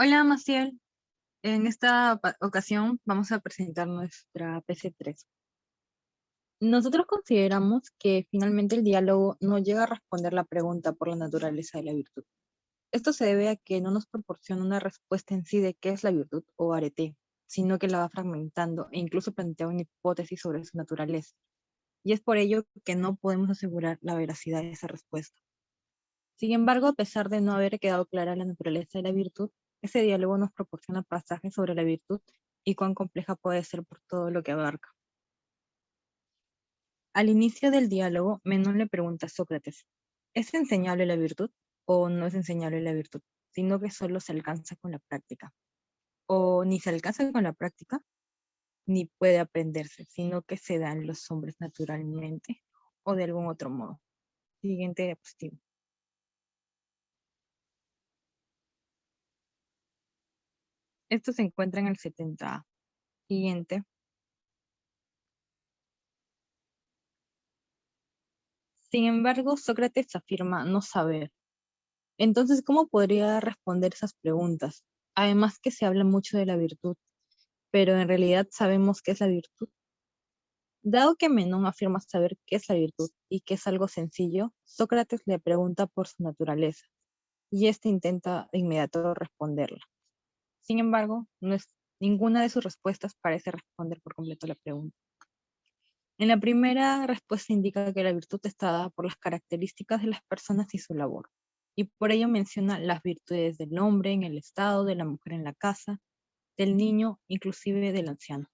Hola, Maciel. En esta ocasión vamos a presentar nuestra PC3. Nosotros consideramos que finalmente el diálogo no llega a responder la pregunta por la naturaleza de la virtud. Esto se debe a que no nos proporciona una respuesta en sí de qué es la virtud o arete, sino que la va fragmentando e incluso plantea una hipótesis sobre su naturaleza. Y es por ello que no podemos asegurar la veracidad de esa respuesta. Sin embargo, a pesar de no haber quedado clara la naturaleza de la virtud, ese diálogo nos proporciona pasajes sobre la virtud y cuán compleja puede ser por todo lo que abarca. Al inicio del diálogo, Menón le pregunta a Sócrates, ¿es enseñable la virtud o no es enseñable la virtud? Sino que solo se alcanza con la práctica. O ni se alcanza con la práctica, ni puede aprenderse, sino que se da en los hombres naturalmente o de algún otro modo. Siguiente diapositiva. Esto se encuentra en el 70. Siguiente. Sin embargo, Sócrates afirma no saber. Entonces, ¿cómo podría responder esas preguntas? Además que se habla mucho de la virtud, pero en realidad sabemos qué es la virtud. Dado que Menón afirma saber qué es la virtud y que es algo sencillo, Sócrates le pregunta por su naturaleza, y éste intenta de inmediato responderla. Sin embargo, ninguna de sus respuestas parece responder por completo la pregunta. En la primera respuesta indica que la virtud está dada por las características de las personas y su labor, y por ello menciona las virtudes del hombre en el Estado, de la mujer en la casa, del niño, inclusive del anciano.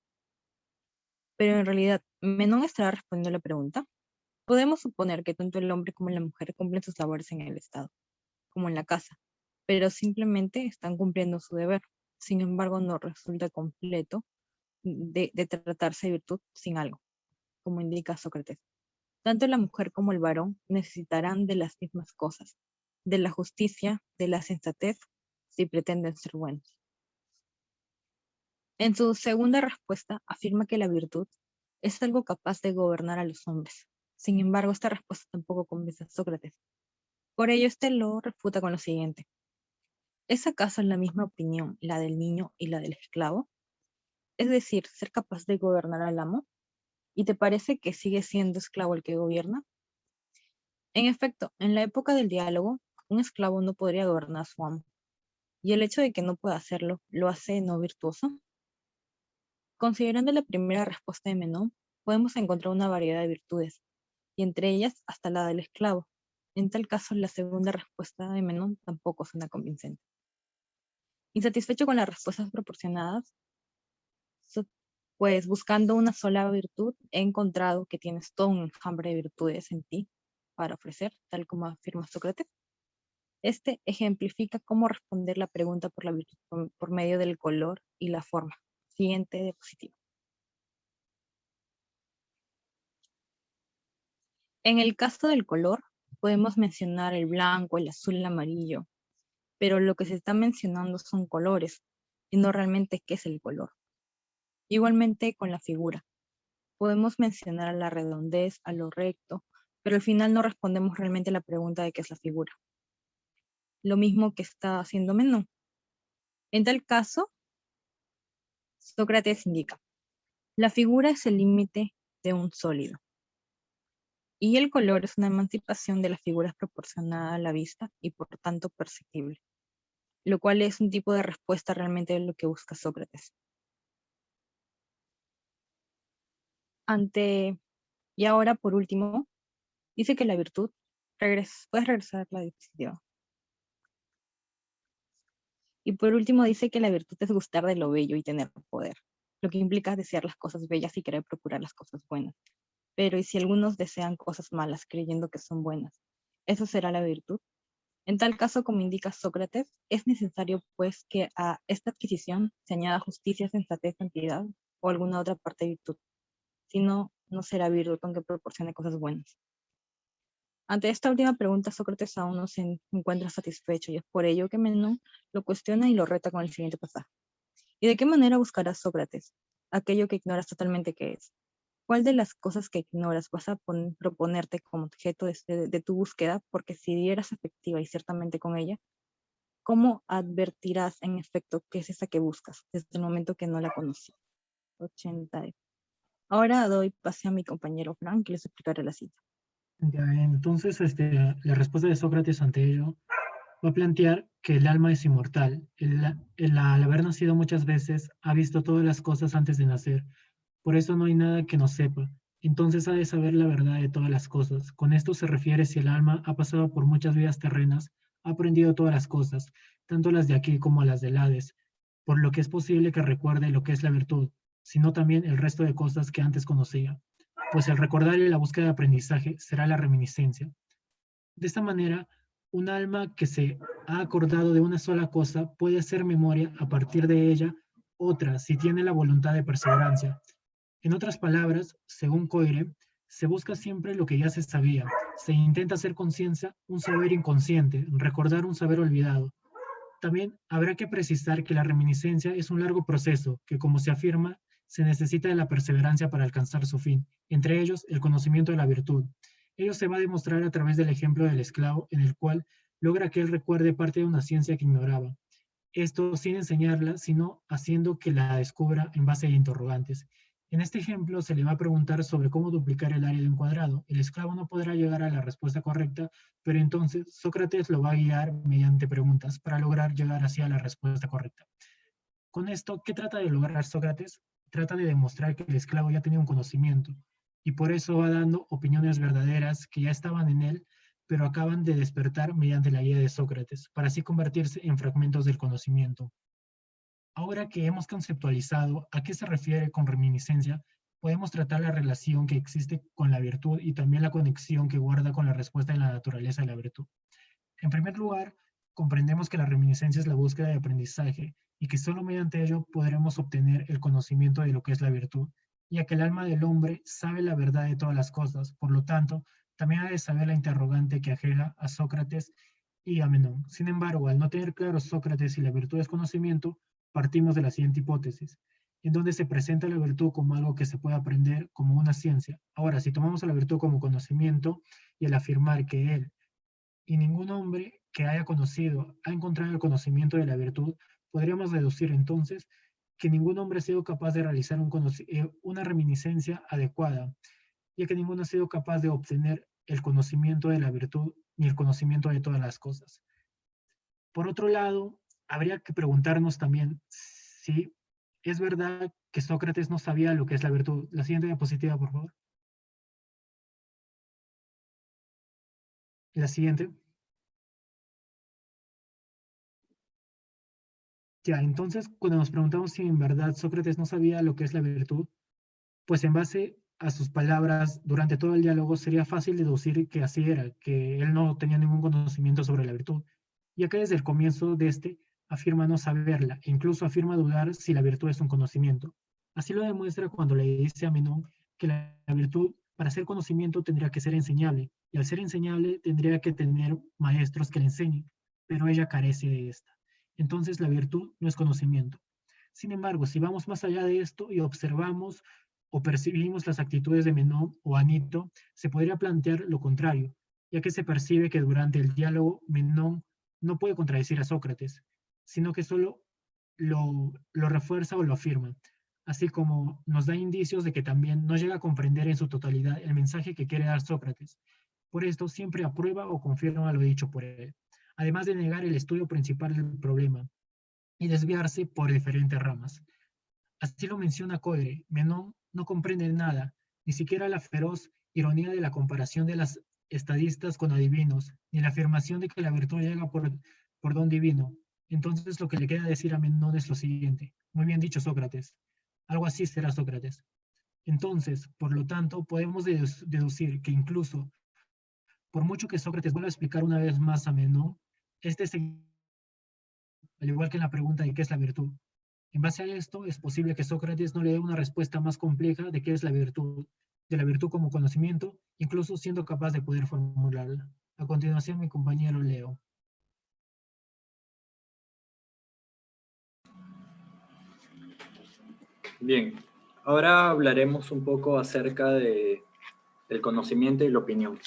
Pero en realidad, ¿Menón estará respondiendo a la pregunta? Podemos suponer que tanto el hombre como la mujer cumplen sus labores en el Estado, como en la casa, pero simplemente están cumpliendo su deber. Sin embargo, no resulta completo de tratarse de virtud sin algo, como indica Sócrates. Tanto la mujer como el varón necesitarán de las mismas cosas, de la justicia, de la sensatez, si pretenden ser buenos. En su segunda respuesta afirma que la virtud es algo capaz de gobernar a los hombres. Sin embargo, esta respuesta tampoco convence a Sócrates. Por ello, este lo refuta con lo siguiente. ¿Es acaso la misma opinión la del niño y la del esclavo? Es decir, ser capaz de gobernar al amo. ¿Y te parece que sigue siendo esclavo el que gobierna? En efecto, en la época del diálogo, un esclavo no podría gobernar a su amo, y el hecho de que no pueda hacerlo lo hace no virtuoso. Considerando la primera respuesta de Menón, podemos encontrar una variedad de virtudes, y entre ellas hasta la del esclavo. En tal caso, la segunda respuesta de Menón tampoco suena convincente. Insatisfecho con las respuestas proporcionadas, so- pues buscando una sola virtud, he encontrado que tienes todo un enjambre de virtudes en ti para ofrecer, tal como afirma Sócrates. Este ejemplifica cómo responder la pregunta por la virtud por medio del color y la forma. Siguiente diapositiva. En el caso del color, podemos mencionar el blanco, el azul, el amarillo, pero lo que se está mencionando son colores y no realmente qué es el color. Igualmente con la figura. Podemos mencionar a la redondez, a lo recto, pero al final no respondemos realmente la pregunta de qué es la figura. Lo mismo que está haciendo Menón. En tal caso, Sócrates indica, la figura es el límite de un sólido. Y el color es una emancipación de las figuras proporcionada a la vista y por tanto perceptible, lo cual es un tipo de respuesta realmente de lo que busca Sócrates. Ante, y ahora por último, dice que la virtud, puedes regresar a la diapositiva. Y por último dice que la virtud es gustar de lo bello y tener poder, lo que implica desear las cosas bellas y querer procurar las cosas buenas. Pero ¿y si algunos desean cosas malas creyendo que son buenas? ¿Eso será la virtud? En tal caso, como indica Sócrates, es necesario pues que a esta adquisición se añada justicia, sensatez, santidad o alguna otra parte de virtud. Si no, no será virtud aunque proporcione cosas buenas. Ante esta última pregunta, Sócrates aún no se encuentra satisfecho y es por ello que Menón lo cuestiona y lo reta con el siguiente pasaje. ¿Y de qué manera buscarás, Sócrates, aquello que ignoras totalmente que es? ¿Cuál de las cosas que ignoras vas a proponerte como objeto de tu búsqueda? Porque si dieras efectiva y ciertamente con ella, ¿cómo advertirás en efecto qué es esa que buscas desde el momento que no la conocí? 80. Ahora doy pase a mi compañero Frank, que les explicaré la cita. Ya, entonces, la respuesta de Sócrates ante ello va a plantear que el alma es inmortal. Al haber nacido muchas veces, ha visto todas las cosas antes de nacer. Por eso no hay nada que no sepa. Entonces ha de saber la verdad de todas las cosas. Con esto se refiere si el alma ha pasado por muchas vidas terrenas, ha aprendido todas las cosas, tanto las de aquí como las del Hades, por lo que es posible que recuerde lo que es la virtud, sino también el resto de cosas que antes conocía. Pues el recordar y la búsqueda de aprendizaje será la reminiscencia. De esta manera, un alma que se ha acordado de una sola cosa puede hacer memoria a partir de ella otra si tiene la voluntad de perseverancia. En otras palabras, según Coire, se busca siempre lo que ya se sabía, se intenta hacer conciencia un saber inconsciente, recordar un saber olvidado. También habrá que precisar que la reminiscencia es un largo proceso que, como se afirma, se necesita de la perseverancia para alcanzar su fin, entre ellos el conocimiento de la virtud. Ello se va a demostrar a través del ejemplo del esclavo, en el cual logra que él recuerde parte de una ciencia que ignoraba. Esto sin enseñarla, sino haciendo que la descubra en base a interrogantes. En este ejemplo se le va a preguntar sobre cómo duplicar el área de un cuadrado. El esclavo no podrá llegar a la respuesta correcta, pero entonces Sócrates lo va a guiar mediante preguntas para lograr llegar hacia la respuesta correcta. Con esto, ¿qué trata de lograr Sócrates? Trata de demostrar que el esclavo ya tenía un conocimiento y por eso va dando opiniones verdaderas que ya estaban en él, pero acaban de despertar mediante la guía de Sócrates, para así convertirse en fragmentos del conocimiento. Ahora que hemos conceptualizado a qué se refiere con reminiscencia, podemos tratar la relación que existe con la virtud y también la conexión que guarda con la respuesta de la naturaleza de la virtud. En primer lugar, comprendemos que la reminiscencia es la búsqueda de aprendizaje y que solo mediante ello podremos obtener el conocimiento de lo que es la virtud, ya que el alma del hombre sabe la verdad de todas las cosas, por lo tanto, también ha de saber la interrogante que aqueja a Sócrates y a Menón. Sin embargo, al no tener claro Sócrates si la virtud es conocimiento, partimos de la siguiente hipótesis, en donde se presenta la virtud como algo que se puede aprender como una ciencia. Ahora, si tomamos a la virtud como conocimiento y al afirmar que él y ningún hombre que haya conocido ha encontrado el conocimiento de la virtud, podríamos deducir entonces que ningún hombre ha sido capaz de realizar una reminiscencia adecuada, ya que ninguno ha sido capaz de obtener el conocimiento de la virtud ni el conocimiento de todas las cosas. Por otro lado, habría que preguntarnos también si es verdad que Sócrates no sabía lo que es la virtud. La siguiente diapositiva, por favor. La siguiente. Ya, entonces, cuando nos preguntamos si en verdad Sócrates no sabía lo que es la virtud, pues en base a sus palabras durante todo el diálogo sería fácil deducir que así era, que él no tenía ningún conocimiento sobre la virtud, ya que desde el comienzo de este afirma no saberla, e incluso afirma dudar si la virtud es un conocimiento. Así lo demuestra cuando le dice a Menón que la virtud, para ser conocimiento, tendría que ser enseñable, y al ser enseñable tendría que tener maestros que le enseñen, pero ella carece de esta. Entonces la virtud no es conocimiento. Sin embargo, si vamos más allá de esto y observamos o percibimos las actitudes de Menón o Anito, se podría plantear lo contrario, ya que se percibe que durante el diálogo Menón no puede contradecir a Sócrates, sino que solo lo refuerza o lo afirma, así como nos da indicios de que también no llega a comprender en su totalidad el mensaje que quiere dar Sócrates. Por esto siempre aprueba o confirma lo dicho por él, además de negar el estudio principal del problema y desviarse por diferentes ramas. Así lo menciona Coire, Menón no comprende nada, ni siquiera la feroz ironía de la comparación de las estadistas con adivinos, ni la afirmación de que la virtud llega por don divino. Entonces lo que le queda decir a Menón es lo siguiente. Muy bien dicho, Sócrates. Algo así será Sócrates. Entonces, por lo tanto, podemos deducir que incluso, por mucho que Sócrates vuelva a explicar una vez más a Menón, este se, al igual que en la pregunta de qué es la virtud. En base a esto, es posible que Sócrates no le dé una respuesta más compleja de qué es la virtud, de la virtud como conocimiento, incluso siendo capaz de poder formularla. A continuación, mi compañero Leo. Bien, ahora hablaremos un poco acerca del conocimiento y la opinión.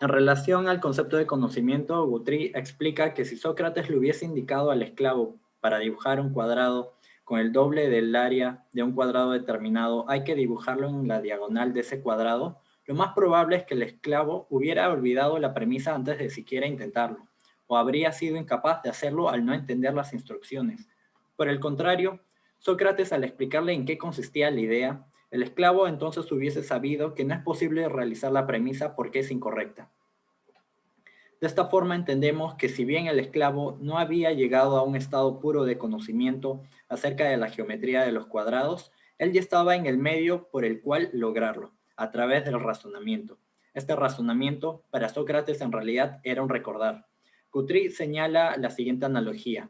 En relación al concepto de conocimiento, Guthrie explica que si Sócrates le hubiese indicado al esclavo para dibujar un cuadrado con el doble del área de un cuadrado determinado, hay que dibujarlo en la diagonal de ese cuadrado, lo más probable es que el esclavo hubiera olvidado la premisa antes de siquiera intentarlo, o habría sido incapaz de hacerlo al no entender las instrucciones. Por el contrario, Sócrates, al explicarle en qué consistía la idea, el esclavo entonces hubiese sabido que no es posible realizar la premisa porque es incorrecta. De esta forma entendemos que si bien el esclavo no había llegado a un estado puro de conocimiento acerca de la geometría de los cuadrados, él ya estaba en el medio por el cual lograrlo, a través del razonamiento. Este razonamiento para Sócrates en realidad era un recordar. Guthrie señala la siguiente analogía.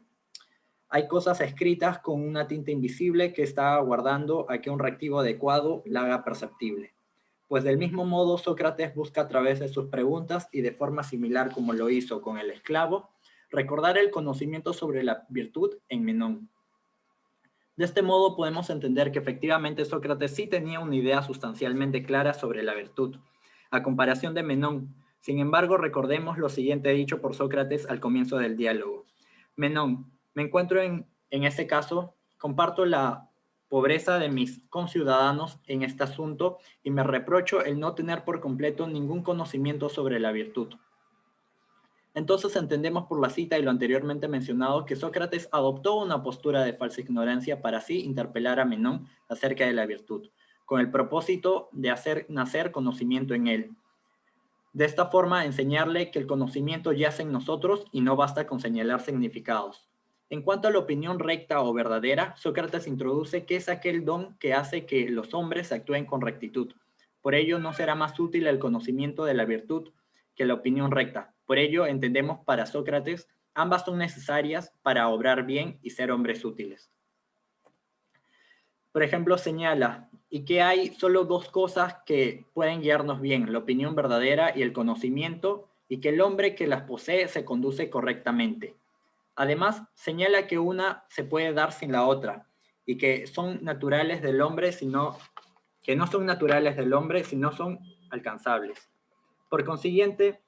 Hay cosas escritas con una tinta invisible que está aguardando a que un reactivo adecuado la haga perceptible. Pues del mismo modo, Sócrates busca a través de sus preguntas y de forma similar como lo hizo con el esclavo, recordar el conocimiento sobre la virtud en Menón. De este modo podemos entender que efectivamente Sócrates sí tenía una idea sustancialmente clara sobre la virtud, a comparación de Menón. Sin embargo, recordemos lo siguiente dicho por Sócrates al comienzo del diálogo. Menón, me encuentro en este caso, comparto la pobreza de mis conciudadanos en este asunto y me reprocho el no tener por completo ningún conocimiento sobre la virtud. Entonces entendemos por la cita y lo anteriormente mencionado que Sócrates adoptó una postura de falsa ignorancia para así interpelar a Menón acerca de la virtud, con el propósito de hacer nacer conocimiento en él. De esta forma, enseñarle que el conocimiento yace en nosotros y no basta con señalar significados. En cuanto a la opinión recta o verdadera, Sócrates introduce que es aquel don que hace que los hombres actúen con rectitud. Por ello, no será más útil el conocimiento de la virtud que la opinión recta. Por ello, entendemos para Sócrates, ambas son necesarias para obrar bien y ser hombres útiles. Por ejemplo, señala, y que hay solo dos cosas que pueden guiarnos bien, la opinión verdadera y el conocimiento, y que el hombre que las posee se conduce correctamente. Además, señala que una se puede dar sin la otra, y que son naturales del hombre, que no son naturales del hombre, sino son alcanzables. Por consiguiente,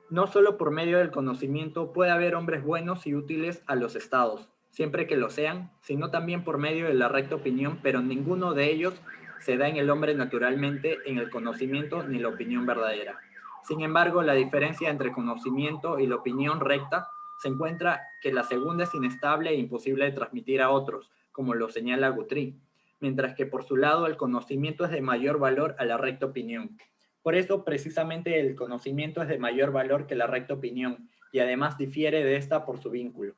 no solo por medio del conocimiento puede haber hombres buenos y útiles a los estados, siempre que lo sean, sino también por medio de la recta opinión, pero ninguno de ellos se da en el hombre naturalmente en el conocimiento ni la opinión verdadera. Sin embargo, la diferencia entre conocimiento y la opinión recta se encuentra que la segunda es inestable e imposible de transmitir a otros, como lo señala Guthrie, mientras que por su lado el conocimiento es de mayor valor a la recta opinión. Por eso, precisamente, el conocimiento es de mayor valor que la recta opinión y además difiere de esta por su vínculo.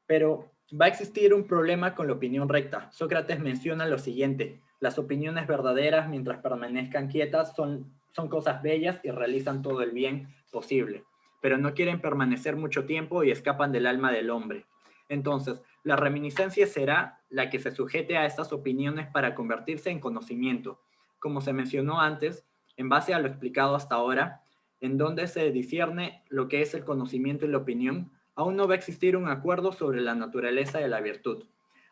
Pero va a existir un problema con la opinión recta. Sócrates menciona lo siguiente: las opiniones verdaderas, mientras permanezcan quietas, son cosas bellas y realizan todo el bien posible, pero no quieren permanecer mucho tiempo y escapan del alma del hombre. Entonces, la reminiscencia será la que se sujete a estas opiniones para convertirse en conocimiento. Como se mencionó antes, en base a lo explicado hasta ahora, en donde se discierne lo que es el conocimiento y la opinión, aún no va a existir un acuerdo sobre la naturaleza de la virtud.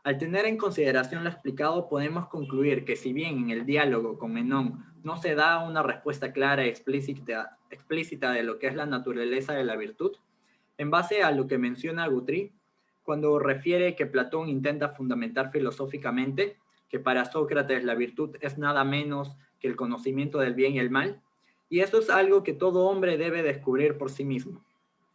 Al tener en consideración lo explicado, podemos concluir que si bien en el diálogo con Menón no se da una respuesta clara y explícita de lo que es la naturaleza de la virtud, en base a lo que menciona Guthrie, cuando refiere que Platón intenta fundamentar filosóficamente que para Sócrates la virtud es nada menos que el conocimiento del bien y el mal, y eso es algo que todo hombre debe descubrir por sí mismo.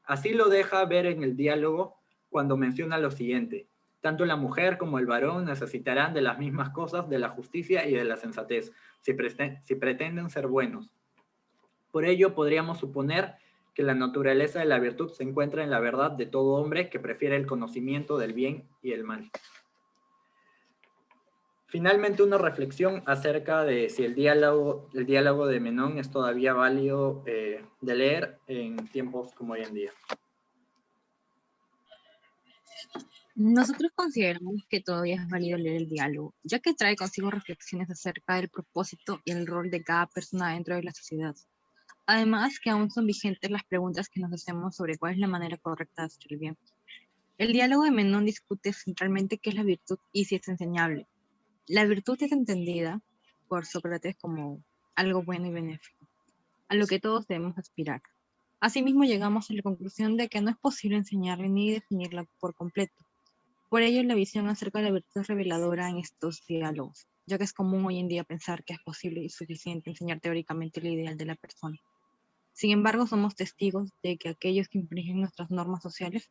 Así lo deja ver en el diálogo cuando menciona lo siguiente: tanto la mujer como el varón necesitarán de las mismas cosas, de la justicia y de la sensatez, si pretenden ser buenos. Por ello, podríamos suponer que la naturaleza de la virtud se encuentra en la verdad de todo hombre que prefiere el conocimiento del bien y el mal. Finalmente, una reflexión acerca de si el diálogo de Menón es todavía válido de leer en tiempos como hoy en día. Nosotros consideramos que todavía es válido leer el diálogo, ya que trae consigo reflexiones acerca del propósito y el rol de cada persona dentro de la sociedad. Además, que aún son vigentes las preguntas que nos hacemos sobre cuál es la manera correcta de hacer el bien. El diálogo de Menón discute centralmente qué es la virtud y si es enseñable. La virtud es entendida por Sócrates como algo bueno y benéfico. a lo que todos debemos aspirar. Asimismo, llegamos a la conclusión de que no es posible enseñarla ni definirla por completo. Por ello, la visión acerca de la virtud es reveladora en estos diálogos, ya que es común hoy en día pensar que es posible y suficiente enseñar teóricamente el ideal de la persona. Sin embargo, somos testigos de que aquellos que infringen nuestras normas sociales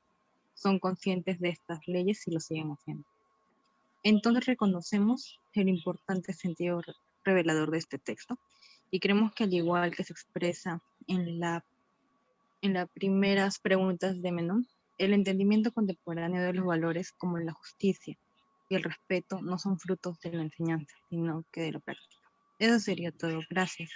son conscientes de estas leyes y lo siguen haciendo. Entonces reconocemos el importante sentido revelador de este texto y creemos que al igual que se expresa en las primeras preguntas de Menón, el entendimiento contemporáneo de los valores como la justicia y el respeto no son frutos de la enseñanza, sino que de la práctica. Eso sería todo. Gracias.